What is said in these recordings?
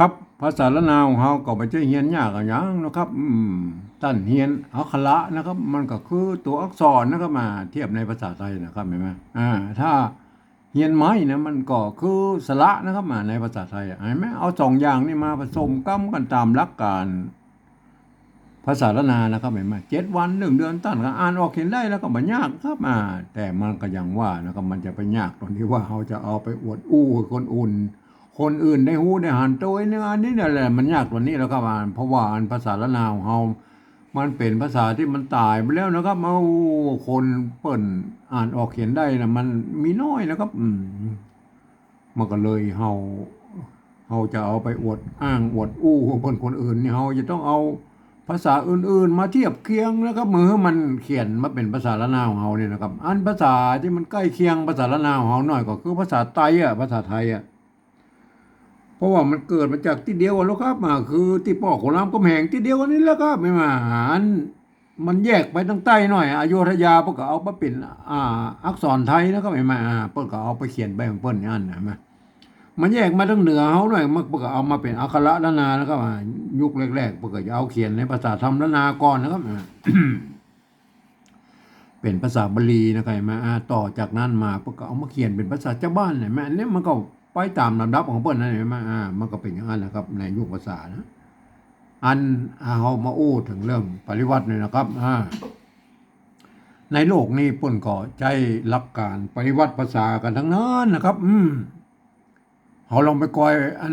ครับภาษาละนาวของเราก็บ่ใช่เรียนยากอะหยังนะครับตั้นเรียนอักขระนะครับมันก็คือตัวอักษรนะครับมาเทียบในภาษาไทยนะครับเห็นไหมถ้าเรียนไม้นะมันก็คือสระนะครับมาในภาษาไทยเห็นไหมเอาสองอย่างนี่มาผสมกันตามหลักการภาษาละนานะครับเห็นไหม7 วัน1 เดือนตั้นก็อ่านออกเขียนได้แล้วก็บ่ยากครับแต่มันก็ยังว่านะครับมันจะไปยากตรงที่ว่าเราจะเอาไปอวดอู้ให้คนอื่นได้ฮู้ได้หันตัวเนี่ยอันนี้เนี่ยแหละมันยากกว่านี้แล้วครับเพราะว่าภาษาละนาวของเฮามันเป็นภาษาที่มันตายไปแล้วนะครับคนเปิ้นอ่านออกเขียนได้นะมันมีน้อยนะครับมันก็เลยเฮาจะเอาไปอวดอ้างอวดอู้คนอื่นนี่เฮาจะต้องเอาภาษาอื่นๆมาเทียบเคียงนะครับมือมันเขียนมาเป็นภาษาละนาวของเฮานี่นะครับอันภาษาที่มันใกล้เคียงภาษาละนาวของเฮาหน่อยก็คือภาษาไทยภาษาไทยเพราะว่ามันเกิดมาจากที่เดียวกันแล้วครับคือที่ป่อของรามคำแหงที่เดียวกันนี่แหละครับไม่มามันแยกไปทางใต้หน่อยอโยธยาเพิ่นก็เอามาเป็นอักษรไทยนะครับไม่มาเพิ่นก็เอาไปเขียนไปของเพิ่นนั่นนะมันแยกมาทางเหนือเฮาหน่อยมันเพิ่นก็เอามาเป็นอักขระล้านนาแล้วก็ยุคแรกๆเพิ่นก็จะเอาเขียนในภาษาธรรมล้านนาก่อนนะครับเป็นภาษาบาลีนะครับต่อจากนั้นมาเพิ่นก็เอามาเขียนเป็นภาษาชาวบ้านเห็นไหมอันนี้มันก็ไปตามลำดับของเพิ่นนั่นเห็นไหมมันก็เป็นอย่างนั้นแหละครับในยุคภาษานะอันเฮามาอู้ถึงเรื่องปริวัตินี่นะครับในโลกนี้เพิ่นก็ใช้หลักการปริวัติภาษากันทั้งนั้นนะครับเฮาลองไปกอยอัน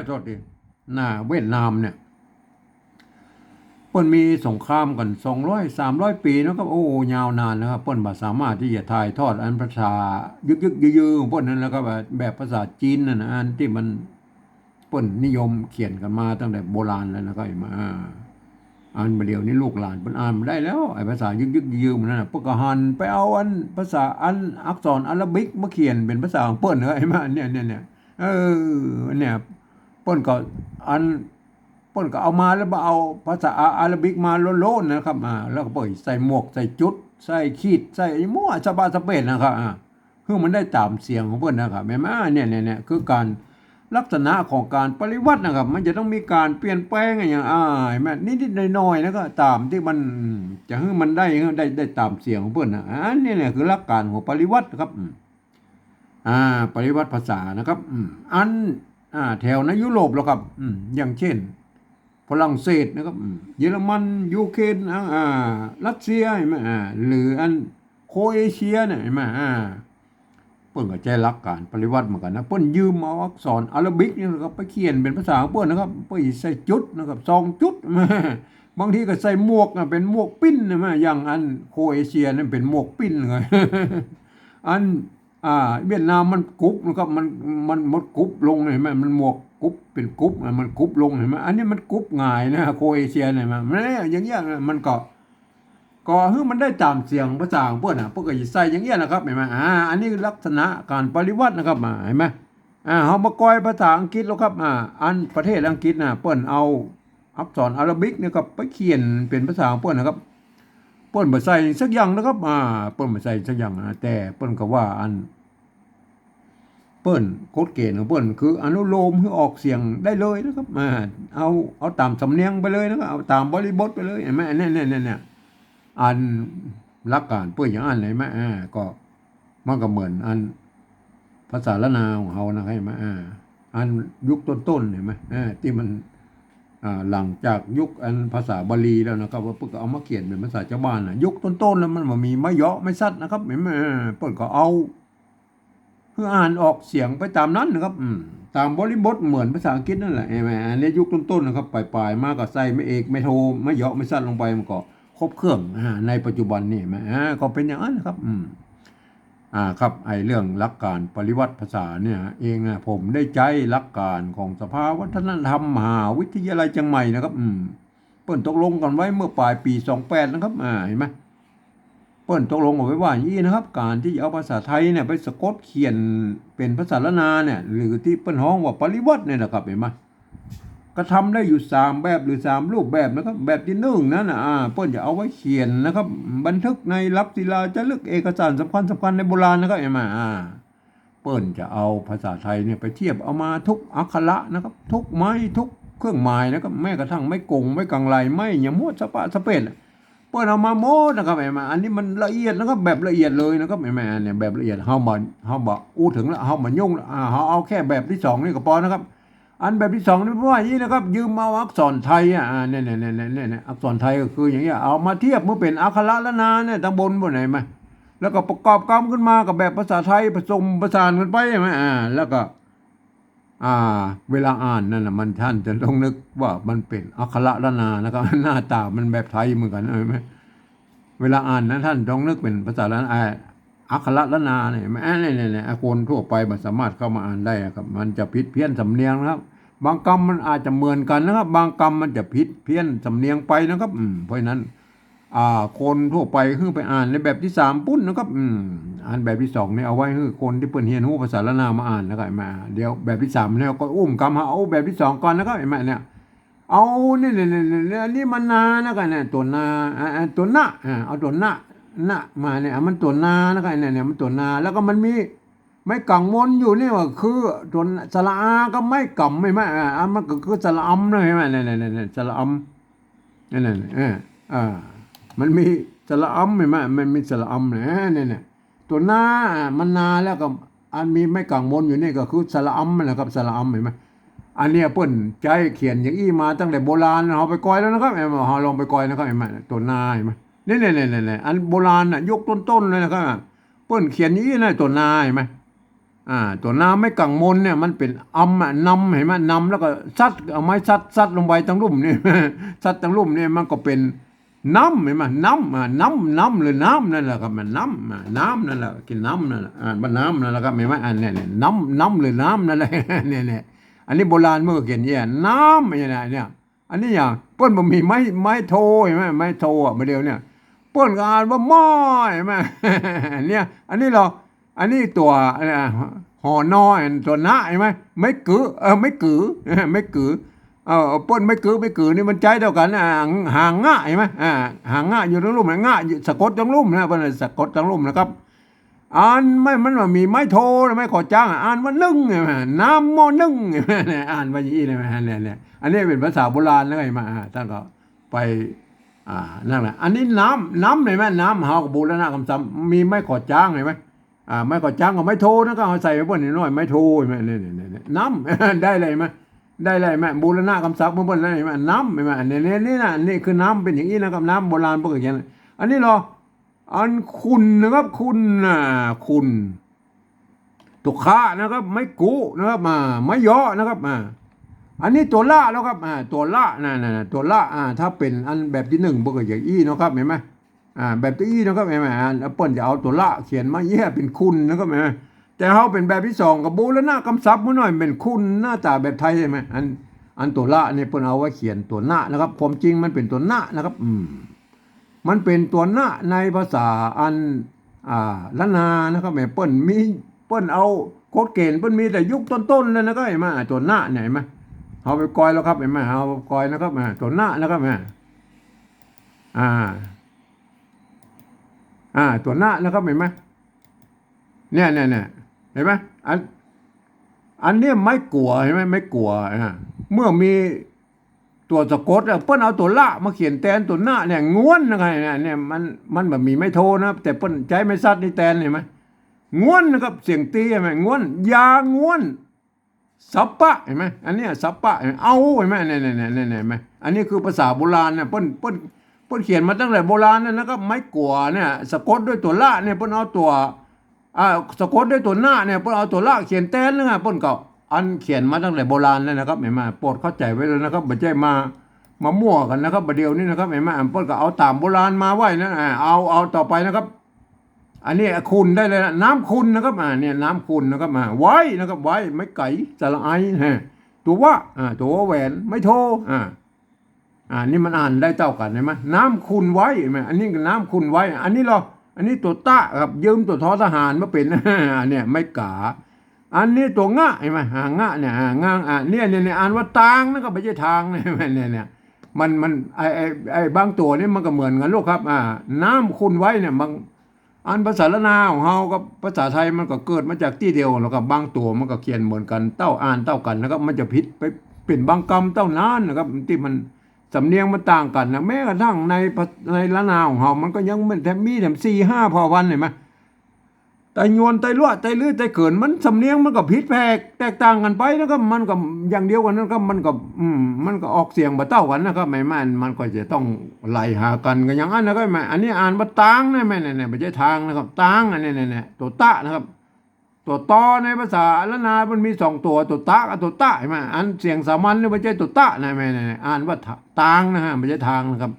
โทษทีหน้าเวียดนามเนี่ยเพิ่นมีสงครามกัน200-300 ปีนะครับโอ้ยาวนานนะครับเพิ่นบ่สามารถที่จะถ่ายทอดอันภาษายึกๆยือๆของเพิ่นนั่นแล้วก็แบบภาษาจีนนั่นนะอันที่มันเพิ่นนิยมเขียนกันมาตั้งแต่โบราณแล้วนะครับอันเดี๋ยวนี้ลูกหลานเพิ่นอ่านบ่ได้แล้วไอ้ภาษายึกๆยือๆมันนั่นน่ะเพิ่นก็หันไปเอาอันภาษาอักษรอาราบิกมาเขียนเป็นภาษาของเพิ่นไอ้มาเนี่ยเนี่ยเพิ่นก็อัน เพิ่นก็เอามาแล้วมาเอาภาษาอาราบิกมาโลนๆนะครับแล้วก็เปิดใส่หมวกใส่จุดใส่ขีดใส่มั่วสะบาสะเปดนะครับคือมันได้ตามเสียงของเพิ่นนะครับแม่นเนี่ยคือการลักษณะของการปริวัตินะครับมันจะต้องมีการเปลี่ยนแปลงอย่างแม่นิดๆหน่อยๆแล้วก็ตามที่มันจะให้มันได้ตามเสียงของเพิ่นอันนี้เนี่ยคือหลักการของปริวัติครับปริวัติภาษานะครับอันแถวในยุโรปแล้วครับอย่างเช่นฝรั่งเศสนะครับเยอรมันยูเครนรัสเซียเห็นไหมหรืออันโครเอเชียเนี่ยเห็นไหมเพิ่นก็ใช้หลักการปริวัติเหมือนกันนะเพิ่นยืมเอาอักษรอาราบิกนี่นะครับไปเขียนเป็นภาษาของเพิ่นนะครับเพิ่นใส่จุดนะครับ2 จุดบางทีก็ใส่หมวกเป็นหมวกปิ้นนะอย่างอันโครเอเชียนั่นเป็นหมวกปิ้นเลยอันเวียดนามมันกรุบนะครับมันหมดกรุบลงเห็นไหมมันหมวกกรุบเป็นกรุบมันกรุบลงเห็นไหมอันนี้มันกรุบง่ายนะโครเอเชียเนี่ยมันอย่างเงี้ยมันก็คือมันได้ตามเสียงภาษาของเพิ่นเพิ่นก็สิใส่อย่างเงี้ยนะครับเห็นไหมอันนี้ลักษณะการปริวัตินะครับเห็นไหมเฮามากอยภาษาอังกฤษแล้วครับอันประเทศอังกฤษเพิ่นเอาอักษรอาราบิกเนี่ยครับไปเขียนเป็นภาษาของเพิ่นนะครับเปิ้นบ่ใส่สักอย่างนะครับเปิ้นบ่ใส่สักอย่างแต่เปิ้นก็ว่าอันเปิ้นกฎเกณฑ์ของเปิ้นคืออนุโลมให้ออกเสียงได้เลยนะครับเอาตามสำเนียงไปเลยนะครับเอาตามบริบทไปเลยเห็นไหมเนี่ยอันหลักการเปิ้นอย่างอันไหนมั้ยก็มันก็เหมือนอันภาษาละนาของเฮานะเห็นมั้ยอันยุคต้นๆเห็นมั้ยที่มันหลังจากยุคอันภาษาบาลีแล้วนะครับว่าเพิ่นก็เอามาเขียนเป็นภาษาชาวบ้านยุคต้นๆแล้วมันบ่มีไม่เหาะไม่ซัดนะครับเห็นมั้ยเพิ่นก็เอาคืออ่านออกเสียงไปตามนั้นนะครับตามบริบทเหมือนภาษาอังกฤษนั่นแหละในยุคต้นๆนะครับปลายๆมาก็ใส่ไม่เอกไม่โทไม่เหาะไม่ซัดลงไปมันก็ครบเครื่องในปัจจุบันนี่ก็เป็นอย่างนั้นนะครับครับเรื่องหลักการปริวัติภาษาเนี่ยเองผมได้ใช้หลักการของสภาวัฒนธรรมมหาวิทยาลัยเชียงใหม่นะครับเปิ้นตกลงกันไว้เมื่อปลายปี28นะครับเห็นไหมเปิ้นตกลงเอาไว้ว่าอย่างนี้นะครับการที่เอาภาษาไทยเนี่ยไปสะกดเขียนเป็นภาษาละนาเนี่ยหรือที่เปิ้นฮ้องว่าปริวัติเนี่ยนะครับเห็นไหมก็ทำได้อยู่3แบบหรือ3รูปแบบนะครับแบบที่1นั้นเปิ้นจะเอาไว้เขียนนะครับบันทึกในลักษิลาจารึกเอกสารสำคัญในโบราณนะครับเห็นไหม เปิ้นจะเอาภาษาไทยเนี่ยไปเทียบเอามาทุกอักขระนะครับ ทุกไม้ทุกเครื่องหมายนะครับแม้กระทั่งไม่กงไม่กังไรไม่อย่ามัวสะปะสะเปนเปิ้นเอามาโมดนะครับอันนี้มันละเอียดนะครับแบบละเอียดเลยนะครับเนี่ยแบบละเอียดเฮาบ่อู้ถึงแล้วเฮาบ่ยุ่งเฮาเอาแค่แบบที่2นี่ก็พอนะครับอันแบบที่2นี่เพราะว่าอย่างนี้นะครับยืมเอาอักษรไทยเนี่ยอักษรไทยก็คืออย่างเงี้ยเอามาเทียบเมื่อเป็นอักขระละนาเนี่ยตำบลบ่ไหนมาแล้วก็ประกอบกรรมขึ้นมากับแบบภาษาไทยผสมผสานกันไปใช่ไหมแล้วก็เวลาอ่านนั่นแหละมันท่านจะต้องนึกว่ามันเป็นอักขระละนานะครับหน้าตามันแบบไทยเหมือนกันใช่ไหมเวลาอ่านนั้นท่านต้องนึกเป็นภาษาละนาอักขระละนาเนี่ยคนทั่วไปมันสามารถเข้ามาอ่านได้ครับมันจะผิดเพี้ยนสำเนียงนะครับบางคำมันอาจจะเหมือนกันนะครับบางคำมันจะผิดเพี้ยนสำเนียงไปนะครับเพราะฉะนั้นคนทั่วไปคือไปอ่านในแบบที่3ปุ้นนะครับอ่านแบบที่2เนี่ยเอาไว้คือคนที่เปิ้นเรียนรู้ภาษาละนามาอ่านแล้วก็มาเดี๋ยวแบบที่3เนี่ยก็อุ้มคำเอาแบบที่2ก่อนนะครับเนี่ยเอาเนี่ยนี่มันนานะครับเนี่ยตัวนาตัวนะเอาตัวนะมาเนี่ยมันตัวนานะครับเนี่ยมันตัวนาแล้วก็มันมีไม่กังมนอยู่นี่ว่าคือตัวสระอาก็ไม่กัมไม่มันก็คือสระอำนะเห็นไหมเนี่ยสระอำเนี่ยมันมีสระอำเห็นไหมมันมีสระอำเนี่ยตัวนามันนาแล้วก็อันมีไม่กังมนอยู่นี่ก็คือสระอำนะครับสระอำเห็นไหมอันเนี้ยเปิ้นใจเขียนอย่างอี้มาตั้งแต่โบราณเราไปกอยแล้วนะครับเราลองไปกอยนะครับเห็นไหมตัวนาเห็นไหมเนี่ยอันโบราณน่ะยกต้นเลยนะครับเปิ้นเขียนอย่างอี้นะตัวนาเห็นไหมตัวนาไม่กังมนเนี่ยมันเป็นนำเห็นไหมนำแล้วก็ซัดเอาไม้ซัดลงไปทั้งลุ่มนี่ ซัดทั้งลุ่มนี่มันก็เป็นน้ำเห็นไหมน้ำหรือน้ำนั่นแหละครับมันน้ำนั่นแหละกินน้ำนั่นแหละมันน้ำนั่นแหละครับเห็นไหมเนี่ยน้ำหรือน้ำนั่นแหละ เนี่ยอันนี้โบราณเมื่อเขียนเนี่ยน้ำเนี่ยอันนี้อย่างเปิ้นบ่มีไม้โทเห็นไหมไม้โทมาเดียวเนี่ยเปิ้นก็อ่านว่าม้อเห็นไหม เนี่ยอันนี้อันนี้ตัวหอน้อยตัวนะเห็นไหมไม่กือไม่กือไม่กือเปิ้นไม่กือนี่มันใจเท่ากันห่างง่ะเห็นไหมห่างง่ะอยู่ทั้งลุ่มง่ะสะกดทั้งลุ่มนะเปิ้นสะกดทั้งลุ่มนะครับอ่านไม่มันว่ามีไม้โทไม่ขอจ้างอ่านว่านึ่งไงน้ำหม้อนึ่งอ่านว่าอย่างนี้เลยเนี่ยอันนี้เป็นภาษาโบราณแล้วไงมาท่านก็ไปนั่นแหละอันนี้น้ำเลยไหมน้ำเฮากับบูรณะคำซ้ำมีไม่ขอจ้างเห็นไหมไม่ขอจ้างกับไม่โทนะก็เอาใส่ไปบนนิดหน่อยไม่โทไหมเนี่ยน้ำ ได้เลยไหมได้เลยไหมบูรณะคำศัพท์บนอะไรไหมน้ำไหมนี่นะนี่คือน้ำเป็นอย่างนี้นะครับน้ำโบราณพวกอย่างนี้อันนี้อันคุณนะครับคุณตัวข้านะครับไม่กูนะครับไม่ย่อนะครับอันนี้ตัวละแล้วครับตัวละตัวละถ้าเป็นอันแบบที่1พวกอย่างอี้นะครับเห็นไหมแบบที่อี้นะครับเห็นไหมแล้วเปิ้นจะเอาตัวละเขียนมาแย่เป็นคุณนะครับเห็นไหมแต่เขาเป็นแบบที่2กับบูรณะคำศัพท์มาหน่อยเป็นคุณหน้าตาแบบไทยใช่ไหมอันตัวละเนี่ยเปิ้นเอาไว้เขียนตัวหน้านะครับความจริงมันเป็นตัวหน้านะครับมันเป็นตัวหน้าในภาษาอันละนานะครับเปิ้นเอาโคดเกณฑ์เปิ้นมีแต่ยุคต้นๆเลยนะครับเห็นไหมตัวหน้าเนี่ยเห็นไหมเอาไปกอยแล้วครับเห็นไหมเอากอยนะครับตัวหน้านะครับตัวหน้านะครับเห็นไหมเนี่ยเห็นไหมอันนี้ไม่กลัวเห็นไหมไม่กลัวเมื่อมีตัวสะกดเปิ้นเอาตัวละมาเขียนแทนตัวหน้าเนี่ยง้วนนะครับเนี่ยมันแบบมีไม่โทนะครับแต่เปิ้นใจไม่ซัดนี่แทนเห็นไหมง้วนนะครับเสียงตีเห็นไหมง้วนยาง้วนสัปปะเห็นไหมอันนี้สัปปะเอาเห็นไหมเนี่ยเห็นไหมอันนี้คือภาษาโบราณเนี่ยเปิ้นเขียนมาตั้งแต่โบราณนั่นนะครับไม่กลัวเนี่ยสะกดด้วยตัวละเนี่ยเปิ้นเอาตัวสะกดด้วยตัวหน้าเนี่ยเปิ้นเอาตัวละเขียนแทนนะเปิ้นก็อันเขียนมาตั้งแต่โบราณแล้วนะครับเห็นไหมโปรดเข้าใจไว้เลยนะครับไม่ใช่มามั่วกันนะครับประเดี๋ยวนี้นะครับเห็นไหมเปิ้นก็เอาตามโบราณมาไว้นะเอาต่อไปนะครับอันนี้คุณได้เลยน้ำคุณนะครับเนี่ยน้ำคุณนะครับไว้นะครับไว้ไม่ไก่สระไอตัวว่าตัวแหวนไม่โทนี่มันอ่านได้เท่ากันเห็นไหมน้ำคุณไว้เห็นไหมอันนี้น้ำคุณไว้อันนี้ตัวตะครับยืมตัวทอทหารมาเป็นเนี่ยไม่กาอันนี้ตัวง่ะเห็นไหมง่ะเนี่ยง่างเนี่ยอ่านว่าตางนะครับไม่ใช่ทางเนี่ยมันไอ้บางตัวนี่มันก็เหมือนกันลูกครับน้ำคุณไว้เนี่ย อันภาษาละนาของเฮากับภาษาไทยมันก็เกิดมาจากที่เดียวแล้วก็บางตัวมันก็เขียนเหมือนกันเต้าอ่านเต้ากันนะครับมันจะผิดไปเป็นบางคำเต้านานนะครับที่มันสำเนียงมันต่างกันนะแม้กระทั่งในละนาของเฮามันก็ยังมันแถมมีแถม4-5 พอวันเห็นไหมแต่ยวนไตลั่วไตลื้อไตเขินมันสำเนียงมันก็ผิดแตกต่างกันไปนะครับมันก็อย่างเดียวกันนะครับมันก็ออกเสียงบ่เต้ากันนะครับไม่มันก็จะต้องไล่หากันกันอย่างนั้นนะครับอันนี้อ่านว่าตางนะไม่เนี่ยไม่ใช่ทางนะครับตางอันนี้เนี่ยตัวตะนะครับตัวตอในภาษาละนามันมี2 ตัวตัวตะกับตัวตะเห็นไหมอันเสียงสามัญนี่ไม่ใช่ตัวตะนะไม่เนี่ยอ่านว่าตางนะฮะไม่ใช่ทางนะครับ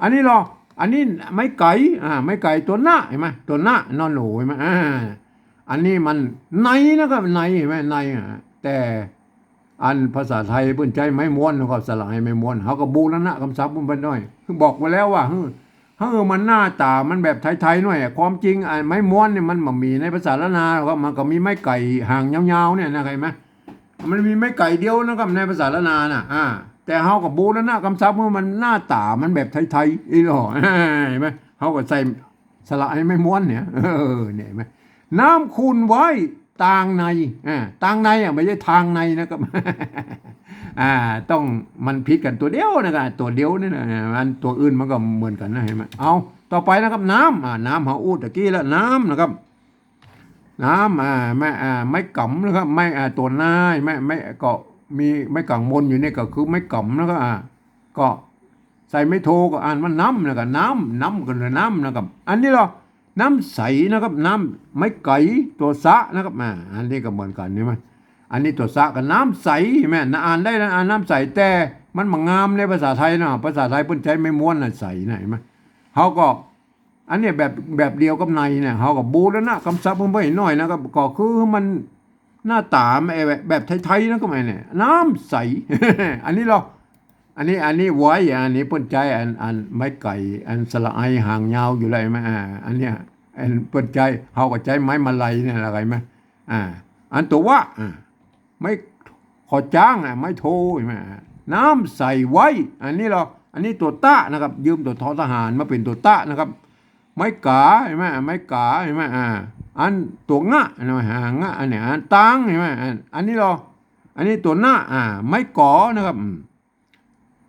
อันนี้อันนี้ไม่ไก่ไม่ไก่ตัวหน้าเห็นไหมตัวหน้านอนหนูเห็นไหมอันนี้มันในนะครับในเห็นไหมในแต่อันภาษาไทยเพิ่นใจไม้ม้วนนะครับสลายไม้ม้วนเขาก็บูรณะคำศัพท์มันไปหน่อยคือบอกไว้แล้วว่ามันหน้าตามันแบบไทยๆหน่อยความจริงไม้ม้วนเนี่ยมันมีในภาษาละนาครับมันก็มีไม้ไก่ห่างยาวๆเนี่ยนะเห็นไหมมันมีไม้ไก่เดียวนะครับในภาษาละนาน่ะแต่เฮากับบูรณะคำศัพท์มันหน้าตามันแบบไทยๆอีหล่อเห็นไหมเฮาก็ใส่สระให้ไม่ม้วนเนี่ยเนี่ยเห็นไหมน้ำคุณไว้ต่างในต่างในไม่ใช่ทางในนะครับต้องมันผิดกันตัวเดียวนะครับตัวเดียวนี่นะมันตัวอื่นมันก็เหมือนกันนะเห็นไหมเอาต่อไปนะครับน้ำน้ำเฮาอู้ตะกี้แล้วน้ำนะครับน้ำไม่กำนะครับไม่ตัวนายไม่ก็มีไม่กังมนอยู่นี่ก็คือไม่กำนะครับก็ใส่ไม่โทก็อ่านว่าน้ำนะครับน้ำกันเลยน้ำนะครับอันนี้เราน้ำใสนะครับน้ำไม่ไก่ตัวสะนะครับอันนี้ก็เหมือนกันนี่ไหมอันนี้ตัวสะกับน้ำใสแม่อ่านได้นะอ่านน้ำใสแต่มันงามในภาษาไทยนะภาษาไทยเพิ่นใช้ไม่ม้วนใสนะเห็นไหมเขาก็อันนี้แบบเดียวกับในเนี่ยเขาก็บูรณะคำศัพท์เพิ่มไปหน่อยนะครับก็คือมันหน้าตาแบบไทยๆนะก็ไม่เนี่ยน้ำใส อันนี้อันนี้ไว้อันนี้เปิ้นใจอันไม้ไก่อันสละไอห่างยาวอยู่เลยไหมอันเนี้ยอันเปิ้นใจเขาก็ใจไม้มาลัยเนี่ยอะไรไหมอันตัวว่าไม่ขอจ้างไม่โทใช่ไหมน้ำใส่ไว้อันนี้ตัวตะนะครับยืมตัวทอทหารมาเป็นตัวตะนะครับไม้กาใช่ไหมไม้กาใช่ไหมอันตัวงะนะงะอันเนี้ยอันตังใช่ไหมอันนี้ตัวหน้าไม้ก่อนะครับ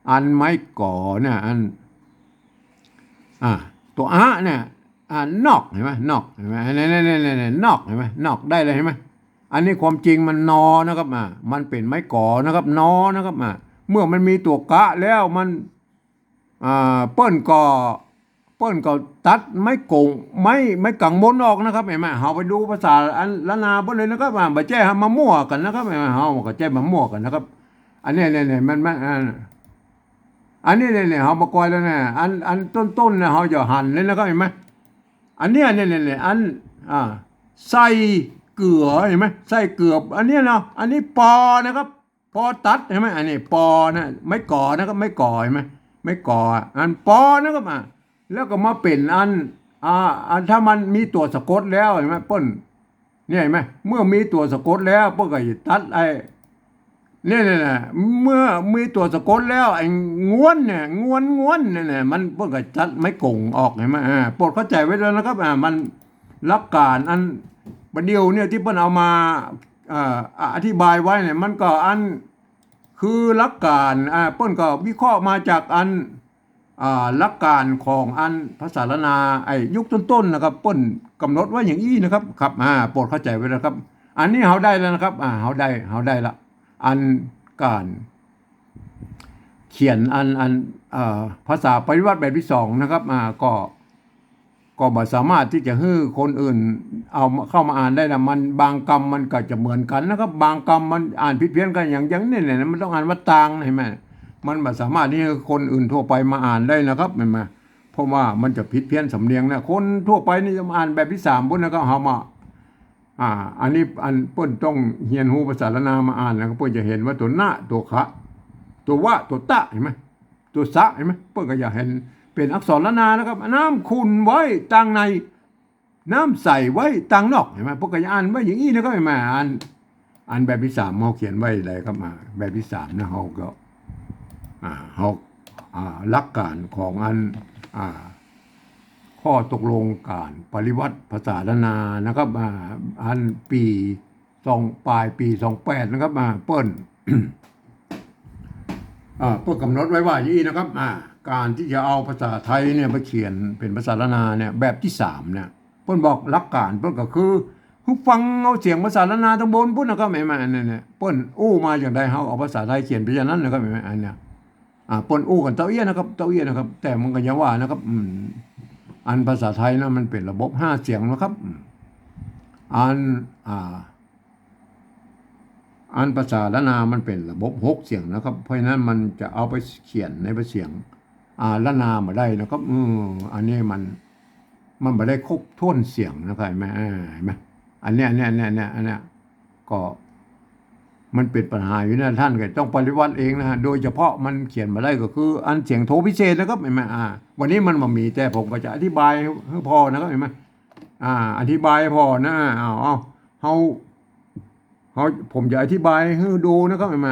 อันไม้ก่อเนี่ยอันตัวเนี่ยนอกเห็นไหมนอกเห็นไหมเนี่ยนอกเห็นไหมนอกได้เลยเห็นไหมอันนี้ความจริงมันนอนะครับมันเป็นไม้ก่อนะครับนอนะครับเมื่อมันมีตัวกะแล้วมันเปิ้นก็ตัดไม้กงไม้กังมนออกนะครับเห็นไหมเฮาไปดูภาษาอันละนาเปิ้นเลยนะครับบ่แจ้มามั่วกันนะครับเฮาก็แจ้มามั่วกันนะครับอันนี้เนี่ยมันอันนี้เนี่ยเฮามากอยแล้วเนี่ยอันต้นเนี่ยเฮาจะหั่นเลยนะครับเห็นไหมอันเนี้ยเนี่ยอันใส่เกลือเห็นไหมใส่เกลืออันนี้เนาะอันนี้ปอนะครับปอตัดเห็นไหมอันนี้ปอนะไม่ก่อนะครับไม่ก่อเห็นไหมไม่ก่ออันปอนะครับแล้วก็มาเป็นอันถ้ามันมีตัวสะกดแล้วเห็นไหมเปิ้นเนี่ยเห็นไหมเมื่อมีตัวสะกดแล้วเปิ้นก็ตัดเนี่ยเมื่อมีตัวสะกดแล้วไอ้ง้วนเนี่ยง้วนเนี่ยมันเปิ้นก็ตัดไม่กงออกเห็นไหมโปรดเข้าใจไว้แล้วนะครับมันหลักการอันประเดี๋ยวเนี่ยที่เปิ้นเอามาอธิบายไว้เนี่ยมันก็คือหลักการเปิ้นก็วิเคราะห์มาจากหลักการของภาษาละนายุคต้นๆนะครับเปิ้นกำหนดไว้อย่างนี้นะครับครับโปรดเข้าใจไว้นะครับอันนี้เฮาได้แล้วนะครับเฮาได้ละการเขียนภาษาปริวัติแบบที่2นะครับก็บ่สามารถที่จะให้คนอื่นเอาเข้ามาอ่านได้นะมันบางคำมันก็จะเหมือนกันนะครับบางคำมันอ่านผิดเพี้ยนกันอย่างนี้เนี่ยมันต้องอ่านว่าต่างเห็นไหมมันบ่สามารถที่คนอื่นทั่วไปมาอ่านได้นะครับเห็นไหมเพราะว่ามันจะผิดเพี้ยนสำเนียงนะคนทั่วไปนี่จะมาอ่านแบบที่3พุ่นนะครับเฮามาอันนี้เปิ้นต้องเรียนรู้ภาษาละนามาอ่านนะครับเปิ้นจะเห็นว่าตัวหน้าตัวคะตัวว่าตัวตะเห็นไหมตัวสะเห็นไหมเปิ้นก็อยากเห็นเป็นอักษรละนานะครับน้ำขุ่นไว้ต่างในน้ำใสไว้ต่างนอกเห็นไหมพวกก็อ่านไว้อย่างนี้นะครับเห็นไหมอ่านแบบที่3เขาเขียนไว้อะไรครับแบบที่3นะเขาก็หลักการของข ข้อตกลงการปริวัติภาษาล้านนานะครับอันปีปลายปี28นะครับเปิ้น เพื่อกำหนดไว้ว่าอย่างนี้นะครับการที่จะเอาภาษาไทยเนี่ยมาเขียนเป็นภาษาล้านนาเนี่ยแบบที่3เนี่ยเพิ่นบอกหลักการเพิ่นก็คือฟังเอาเสียงภาษาล้านนาทั้งบนพุ่นนะครับไม่อันนี้เนี่ยเพิ่นอู้มาอย่างใดเฮาเอาภาษาไทยเขียนไปอย่างนั้นนะครับไม่อันเนี่ยเปิ้นอู้กันเต้าเอี้ยนะครับเต้าเอี้ยนะครับแต่มันก็อย่าว่านะครับอันภาษาไทยนะมันเป็นระบบ5เสียงนะครับอันภาษาล้านนามันเป็นระบบ6เสียงนะครับเพราะฉะนั้นมันจะเอาไปเขียนในเสียงล้านนามาได้นะครับอันนี้มันไม่ได้ครบถ้วนเสียงนะครับเห็นไหมอันเนี้ยก็มันเป็นปัญหาอยู่นะท่านก็ต้องปฏิวัติเองนะฮะโดยเฉพาะมันเขียนมาได้ก็คืออันเสียงโทพิเศษนะครับเห็นไหมวันนี้มันมามีแต่ผมก็จะอธิบายให้พอนะครับเห็นไหมอธิบายพอนะผมจะอธิบายให้ดูนะครับเห็นไหม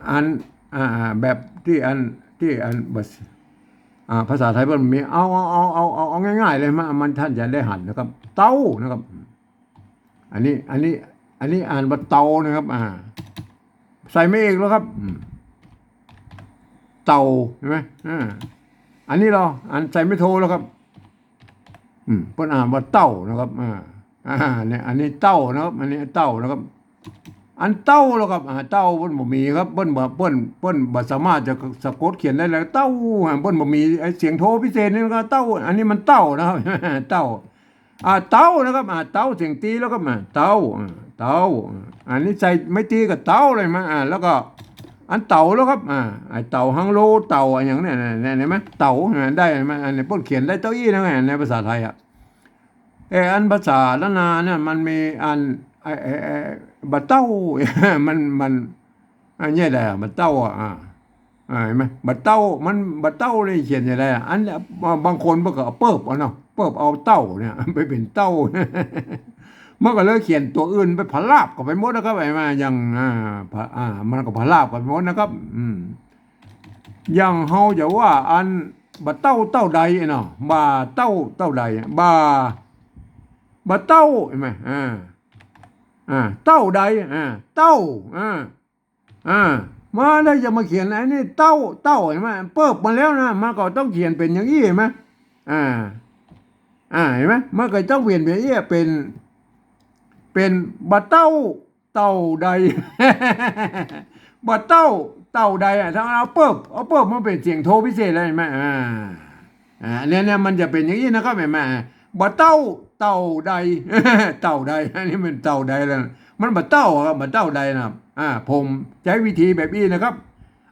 อันแบบที่ภาษาไทยมันมีเอาง่ายๆเลยมันท่านจะได้หันนะครับเต้านะครับอันนี้อ่านว่าเตานะครับใส่ไม่เอกแล้วครับเตาใช่ไหมอันนี้เราใส่ไม่โทแล้วครับเพิ่นอ่านว่าเต้านะครับเนี่ยอันนี้เต้านะครับอันนี้เต้านะครับอันเต้าแล้วครับเต้าเพิ่นบ่มีครับเพิ่นบ่สามารถจะสะกดเขียนได้แล้วเต้าเพิ่นบ่มีไอ้เสียงโทพิเศษนี่ก็เต้าอันนี้มันเต้านะครับเต้าเต้านะครับเต้าเสียงตีแล้วก็เต้าอันนี้ใส่ไม่ตีกับเต้าเลยมั้ยแล้วก็อันเต่าแล้วครับไอ้เต่าฮังโลเต่าอย่างเนี้ยเห็นไหมเต่าได้ไหมอันนี้เพิ่นเขียนได้เต้าอี้นะในภาษาไทยอันภาษาล้านนาเนี่ยมันมีอันบัดเต้ามันอันนี้แหละบัดเต้าเห็นไหมบัดเต้ามันบัดเต้าเลยเขียนอย่างไรอันบางคนมันก็เปิบเอาเนาะเปิบเอาเต้าเนี่ยไปเป็นเต้าเมื่อก็เลยเขียนตัวอื่นไปพลาบก็ไปหมดนะครับไอ้มาอย่างมันก็พลาบกันหมดนะครับอย่างเฮาจะว่าอันบัดเต้าใดเนาะบ่าเต้าใดบ่าเต้าเห็นไหมเต้าใดเต้ามาได้จะมาเขียนไอ้นี่เต้าเห็นไหมเปิบมาแล้วนะมันก็ต้องเขียนเป็นอย่างนี้เห็นไหมเห็นไหมมันก็ต้องเปลี่ยนเป็นเป็นบัดเต้าใด บัดเต้าใดถ้าเอาเปิบมันเป็นเสียงโทพิเศษเลยเห็นไหมเนี่ยมันจะเป็นอย่างนี้นะครับเห็นไหมบัดเต้าใด เต้าใดอันนี้มันเต้าใดแล้วมันบัดเต้าครับบัดเต้าใดนะครับผมใช้วิธีแบบนี้นะครับ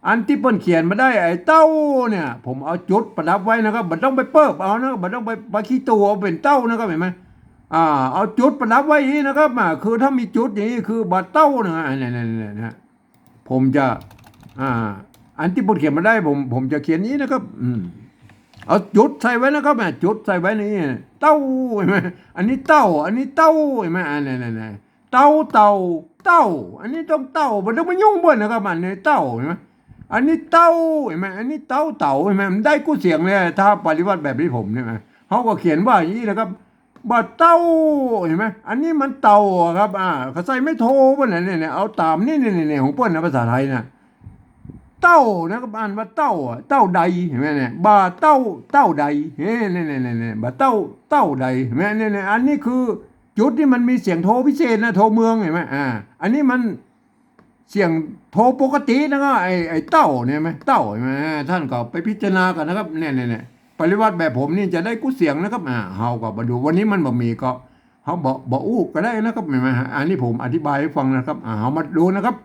อันที่เปิ้นเขียนมาได้ไอ้เต้าเนี่ยผมเอาจุดประดับไว้นะครับบัดต้องไปเปิบเอานะบัดต้องไปขี้ตัวเป็นเต้านะครับเห็นไหมเอาจุดประดับไว้อย่างนี้นะครับคือถ้ามีจุดอย่างนี้คือบัดเต้านะเนี่ยผมจะอันที่ผมเขียนมาได้ผมจะเขียนนี้นะครับเอาจุดใส่ไว้นะครับจุดใส่ไว้นี่เต้าเห็นไหมอันนี้เต้าเห็นไหมเนี่ยเต้าอันนี้ต้องเต้ามันต้องมายุ่งเบิ้ลนะครับอันนี้เต้าเห็นไหมอันนี้เต้าเห็นไหมอันนี้เต้าเห็นไหมมันได้กู้เสียงเลยถ้าปฏิวัติแบบนี้ผมเนี่ยเขาก็เขียนว่าอย่างนี้นะครับบัดเต้าเห็นไหมอันนี้มันเต่าครับเขาใส่ไม่โทเปิ้ลเนี่ยเอาตามนี่ของเปิ้ลนะภาษาไทยนะเต้านะครับอ่านว่าเต้าใดเห็นไหมเนี่ยบาเต้าใดเนี่ยบาเต้าใดเห็นไหมเนี่ยอันนี้คือจุดที่มันมีเสียงโทพิเศษนะโทเมืองเห็นไหมอันนี้มันเสียงโทปกตินะครับไอ้เต้าเนี่ยไหมเต้าเห็นไหมท่านก็ไปพิจารณากันนะครับเนี่ยปริวัติแบบผมนี่จะได้กู้เสียงนะครับเฮาก็มาดูวันนี้มันบ่มีก็เขาบอกอู้ก็ได้นะครับไม่อันนี้ผมอธิบายให้ฟังนะครับเฮามาดูนะครับ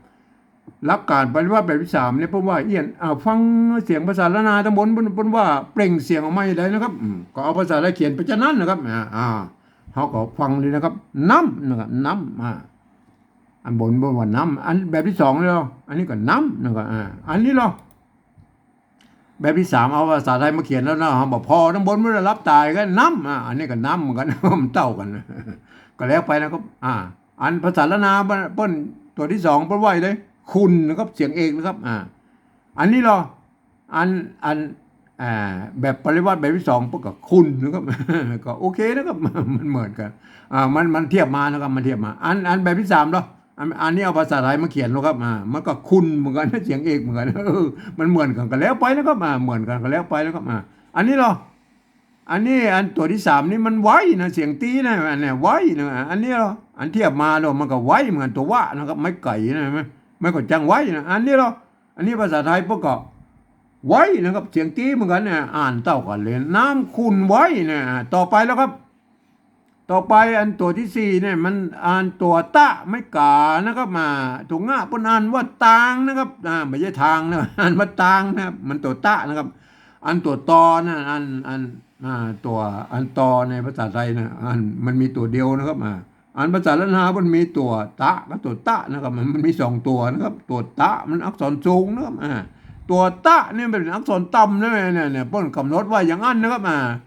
หลักการปฏิวัติแบบที่3เนี่ยผมว่าเอียนฟังเสียงภาษาล้านนาทั้งบนเพิ่นว่าเปล่งเสียงออกมาได้นะครับก็เอาภาษาละเขียนไปจากนั้นนะครับเฮาก็ฟังเลยนะครับน้ำนะครับน้ำอันบนว่าน้ำอันแบบที่2เลยอันนี้ก็น้ำนะครับอันนี้เหรอแบบที่3เอาภาษาไทยมาเขียนแล้วนะบอกพอทั้งบนไม่ได้รับตายก็น้ำอันนี้ก็น้ำเหมือนกัน มันเต้ากันก็แล้วไปนะครับอันภาษาละนาเปิ้นตัวที่2เปิ้นไว้เลยคุณนะครับเสียงเอกนะครับอันนี้เหรออัน อ่าแบบปริวัติแบบที่สองพวกกับคุณนะครับ ก็โอเคนะครับ มันเหมือนกันมันเทียบมานะครับมันเทียบมาอันแบบที่สามเนาะอันนี้เอาภาษาไทยมาเขียนนะครับมันก็คุณเหมือนกัน เสียงเอกเหมือนกัน มันเหมือนกันกันแล้วไปนะครับเหมือนกันกันแล้วไปแล้วครับอันนี้เหรออันนี้อันตัวที่สามนี่มันไว้นะเสียงตีนะอันเนี้ยไว้นะอันนี้เหรออันเทียบมาเนาะมันก็ไว้เหมือนตัวว่านะครับไม่ไก่นะไหมไม่ก็จังไว้นะอันนี้เหรออันนี้ภาษาไทยพวกก็ ไว้นะครับเสียงกี้เหมือนกันเนี่ยอ่านเต้ากันเลยน้ำคุณไว้เนี่ยต่อไปแล้วครับต่อไปอันตัวที่สี่เนี่ยมันอ่านตัวตะไม่กานะครับมาถูกง่ะปนอ่านว่าตางนะครับไม่ใช่ทางนะอ่านว่าตางนะครับมันตัวตะนะครับอันตัวตอนะอันตัวอันตอในภาษาไทยนะมันมีตัวเดียวนะครับอันภาษาละนามันมีตัวตะกับตัวตะนะครับมันมีสองตัวนะครับตัวตะมันอักษรสูงนะครับตัวตะเนี่ยเป็นอักษรต่ำนะเนี่ยป้นกำหนดว่าอย่างนั้นนะครับ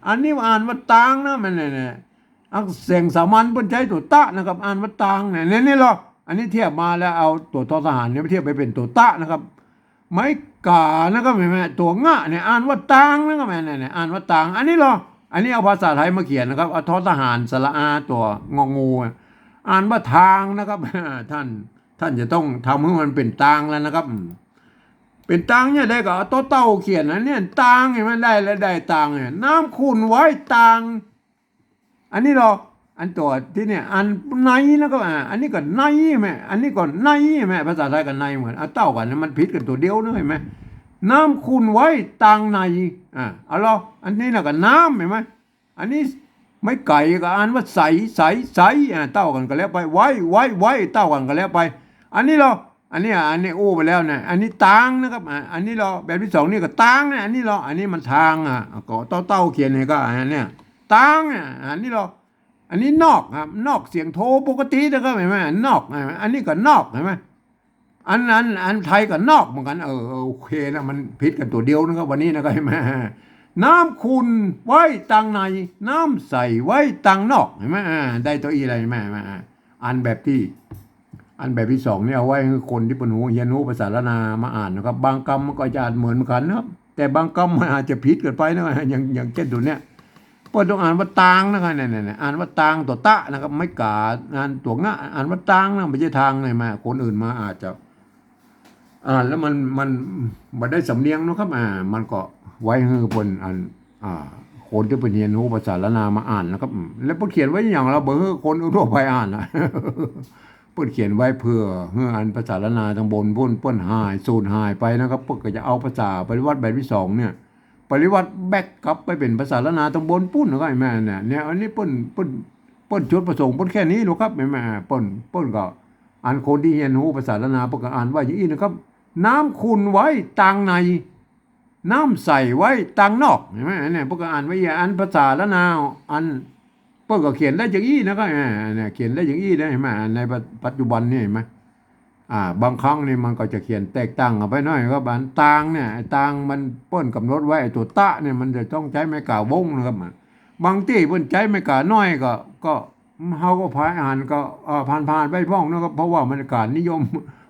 อันนี้อ่านว่าตางนะมันเนี่ยอักเสียงสามัญป้นใช้ตัวตะนะครับอ่านว่าตางเนี่ยนี่หรออันนี้เทียบมาแล้วเอาตัวทอทหารเนี่ยเทียบไปเป็นตัวตะนะครับไม้กานะครับเห็นไหมตัวงะเนี่ยอ่านว่าตางนะครับเนี่ยอ่านว่าตางอันนี้หรออันนี้เอาภาษาไทยมาเขียนนะครับเอาทอทหารสระอาตัวงองูอ่านว่าทางนะครับ ท่านจะต้องทำให้มันเป็นตางแล้วนะครับเป็นตังเนี่ยได้ก็เอาโต๊ะเต้าเขียนนะเนี่ยตังเห็นไหมได้แล้วได้ตังเนี่ยน้ำขุ่นไว้ตังอันนี้เราอันตัวที่เนี่ยอันในแล้วก็อันนี้ก็ในไหมอันนี้ก็ในไหมภาษาไทยก็ในเหมือนเต้ากันมันผิดกันตัวเดียวนะเห็นไหมน้ำขุ่นไว้ตังในเอาล่ะอันนี้น่ะก็น้ำเห็นไหมอันนี้ไม่ไก่ก็อ่านว่าใสใสใสเต้ากันก็แล้วไปไว้เต้ากันก็แล้วไปอันนี้เราอันนี้อู้ไปแล้วเนี่ยอันนี้ตางนะครับอันนี้เราแบบที่สองนี่ก็ตางเนี่ยอันนี้เราอันนี้มันทางก็เต้าเขียนเนี่ยก็อันนี้ตางอันนี้เราอันนี้นอกครับนอกเสียงโทปกตินะครับเห็นไหมนอกอันนี้ก็นอกเห็นไหมอันไทยก็นอกเหมือนกันโอเคนะมันผิดกันตัวเดียวนะครับวันนี้นะครับเห็นไหมน้ำคุณไว้ตังในน้ำใสไว้ตังนอกเห็นไหมได้ตัวอีอะไรเห็นไหมอันแบบที่สองเนี่ยเอาไว้ให้คนที่ปนหูเรียนรู้ภาษาละนามาอ่านนะครับบางคำมันก็จะอ่านเหมือนกันนะครับแต่บางคำมันอาจจะผิดเกินไปนะอย่างเช่นตัวเนี้ยพอต้องอ่านว่าตางนะครับเนี่ยอ่านว่าตางตัวตะนะครับไม่กาอ่านตัวงะอ่านว่าตางนะไม่ใช่ทางเลยมาคนอื่นมาอาจจะอ่านแล้วมันได้สำเนียงนะครับมันก็ไว้ให้คนคนที่เป็นเรียนรู้ภาษาละนามาอ่านนะครับแล้วพอเขียนไว้อย่างเราเบอร์คนทั่วไปอ่านนะ เปิ้นเขียนไว้เพื่ออันภาษาละนาทางบนเปิ้นหายสูญหายไปนะครับเปิ้นก็จะเอาภาษาปริวัติแบบที่สองเนี่ยปริวัติแบกกลับไปเป็นภาษาละนาทางบนปุ้นก็ไอ้แม่เนี่ยอันนี้เปิ้นจุดประสงค์เปิ้นแค่นี้หรอกครับแม่เปิ้นก็อ่านคนที่เรียนรู้ภาษาละนาเปิ้นก็อ่านว่าอย่างนี้นะครับน้ำคุณไว้ตังในน้ำใส่ไว้ตังนอกเห็นไหมเนี่ยเปิ้นก็อ่านไว้อันภาษาละนาอันเปิ้นก็เขียนได้อย่างนี้นะครับเนี่ยเขียนได้อย่างนี้ได้เห็นไหมในปัจจุบันนี่เห็นไหมบางครั้งนี่มันก็จะเขียนแตกต่างกันไปหน่อยครับอันตางเนี่ยตางมันเปิ้นกำหนดไว้ตัวตะเนี่ยมันจะต้องใช้ไม้กาวงนะครับบางที่เปิ้นใช้ไม้กาน้อยก็เฮาก็พายอ่านก็ผ่านไปพ้องนะครับเพราะว่ามันการนิยม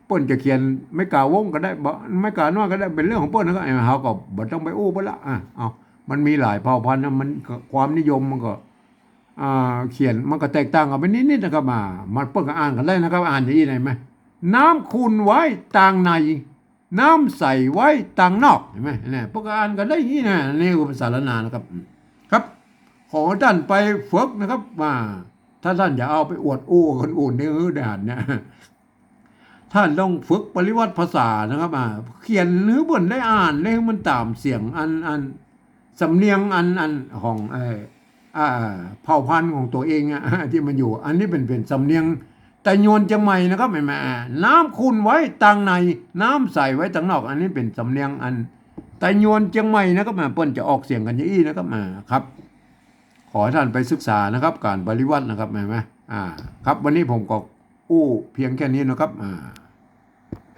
เปิ้นจะเขียนไม้กาวงก็ได้ไม้กาน้อยก็ได้เป็นเรื่องของเปิ้นนะครับเฮาก็บ่ต้องไปอู้เปิ้นละเอามันมีหลายเผ่าพันธุ์มันความนิยมมันก็เขียนมันก็แตกต่างกันไปนิดๆนะครับมันเปิ้นก็อ่านกันได้นะครับอ่านอย่างนี้ได้ไหมน้ำคุณไว้ต่างในน้ำใสไว้ต่างนอกเห็นไหมเนี่ยเปิ้นก็อ่านกันได้อย่างนี้นะนี่คือภาษาละนานะครับครับขอท่านไปฝึกนะครับถ้าท่านอย่าเอาไปอวดอู้คนอื่นในด่านเนี่ยท่านต้องฝึกปริวัติภาษานะครับเขียนหรือบ่นได้อ่านได้มันตามเสียงอันสำเนียงอันของเผ่าพันธุ์ของตัวเองที่มันอยู่อันนี้เป็นสำเนียงแต่โยนจังใหม่นะครับแม่น้ำคุณไว้ตังในน้ำใส่ไว้ตังนอกอันนี้เป็นสำเนียงอันแต่โยนจังใหม่นะครับเปิ้นจะออกเสียงกันอย่างนี้นะครับครับ ขอให้ท่านไปศึกษานะครับการปริวัตินะครับแม่ครับวันนี้ผมก็อู้เพียงแค่นี้นะครับ